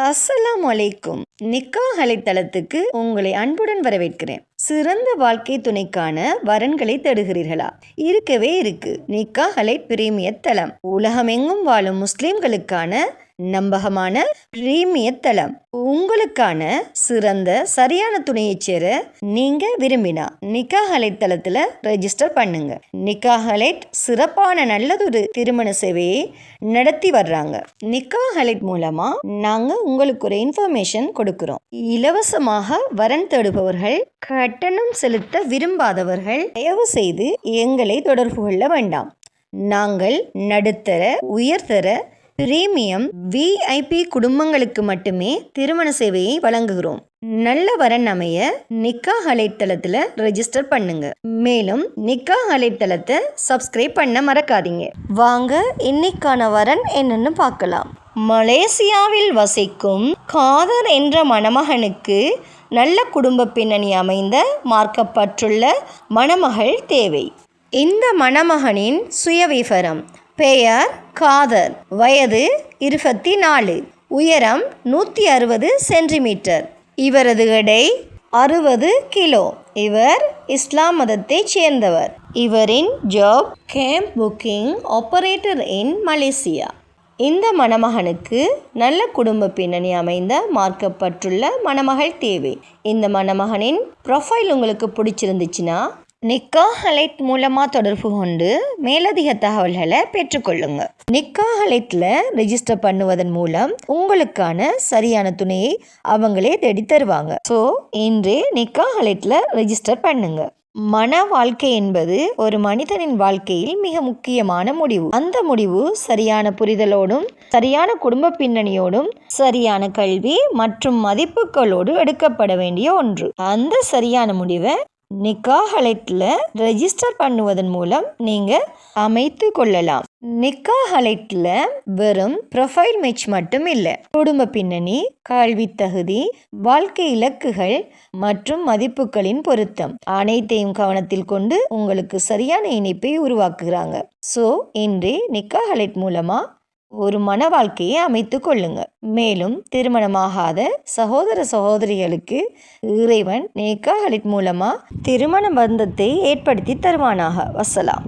அஸ்ஸலாமு அலைக்கும். நிக்காஹ் அலைத்தளத்துக்கு உங்களை அன்புடன் வரவேற்கிறேன். சிறந்த வாழ்க்கை துணைக்கான வரன்களை தேடுகிறீர்களா? இருக்கவே இருக்கு நிக்காஹ் அலை பிரீமியர் தளம். உலகமெங்கும் வாழும் முஸ்லிம்களுக்கான நம்பகமான பிரீமியர் தளம். உங்களுக்கான சிறந்த சரியான துணையை சேர நீங்க விரும்பினா நிக்காஹ் அலைட் தளத்துல ரெஜிஸ்டர் பண்ணுங்க. நிக்காஹ் அலைட் சிறப்பான நல்லதொரு திருமண சேவையை நடத்தி வர்றாங்க. நிக்காஹ் அலைட் மூலமா நாங்க உங்களுக்கு ஒரு இன்ஃபர்மேஷன் கொடுக்கிறோம். இலவசமாக வரன் தேடுபவர்கள், கட்டணம் செலுத்த விரும்பாதவர்கள் தயவு செய்து எங்களை தொடர்பு கொள்ள வேண்டாம். நாங்கள் நடுத்தர, உயர்தர, பிரீமியம், விஐபி குடும்பங்களுக்கு மட்டுமே திருமண சேவையை வழங்குகிறோம். நல்ல வரன் அமைய நிக்காஹ் அலைட் தளத்துல ரெஜிஸ்டர் பண்ணுங்க. மேலும் நிக்காஹ் அலைட் தளத்தை சப்ஸ்கிரைப் பண்ண மறக்காதீங்க. வாங்க இன்னைக்கான வரன் என்னன்னு பார்க்கலாம். மலேசியாவில் வசிக்கும் காதர் என்ற மணமகனுக்கு நல்ல குடும்ப பின்னணி அமைந்த மார்க்கப்பட்டுள்ள மணமகள் தேவை. இந்த மணமகனின் சுயவிவரம்: பெயர் காதர், வயது 24, உயரம் 160 சென்டிமீட்டர், இவரது எடை 60 கிலோ. இவர் இஸ்லாம் மதத்தைச் சேர்ந்தவர். இவரின் job camp booking operator in Malaysia. இந்த மணமகனுக்கு நல்ல குடும்ப பின்னணி அமைந்த மார்க்கப்பட்டுள்ள மணமகள் தேவை. இந்த மணமகனின் ப்ரொஃபைல் உங்களுக்கு பிடிச்சிருந்துச்சுன்னா நிக்காஹ் அலைட் மூலமாக தொடர்பு கொண்டு மேலதிக தகவல்களை பெற்றுக்கொள்ளுங்க. நிக்காஹ் அலைட்டில் ரெஜிஸ்டர் பண்ணுவதன் மூலம் உங்களுக்கான சரியான துணையை அவங்களே தேடி தருவாங்க. ஸோ இன்றே நிக்காஹ் அலைட்டில் ரெஜிஸ்டர் பண்ணுங்க. மன வாழ்க்கை என்பது ஒரு மனிதனின் வாழ்க்கையில் மிக முக்கியமான முடிவு. அந்த முடிவு சரியான புரிதலோடும், சரியான குடும்ப பின்னணியோடும், சரியான கல்வி மற்றும் மதிப்புகளோடு எடுக்கப்பட வேண்டிய ஒன்று. அந்த சரியான முடிவை நிக்காஹ் அலைட்டில் ரெஜிஸ்டர் பண்ணுவதன் மூலம் நீங்கள் அமைத்து கொள்ளலாம். நிக்காஹ் அலைட்டில் வெறும் ப்ரொஃபைல் மேட்ச் மட்டும் இல்லை, குடும்ப பின்னணி, கல்வி தகுதி, வாழ்க்கை இலக்குகள் மற்றும் மதிப்புகளின் பொருத்தம் அனைத்தையும் கவனத்தில் கொண்டு உங்களுக்கு சரியான இணைப்பை உருவாக்குகிறாங்க. ஸோ இன்றே நிக்காஹ் அலைட் மூலமாக ஒரு மன வாழ்க்கையை அமைத்து கொள்ளுங்க. மேலும் திருமணமாகாத சகோதர சகோதரிகளுக்கு இறைவன் நிக்காஹ் அலைட் மூலமா திருமண பந்தத்தை ஏற்படுத்தி தருவானாக. வஸ்ஸலாம்.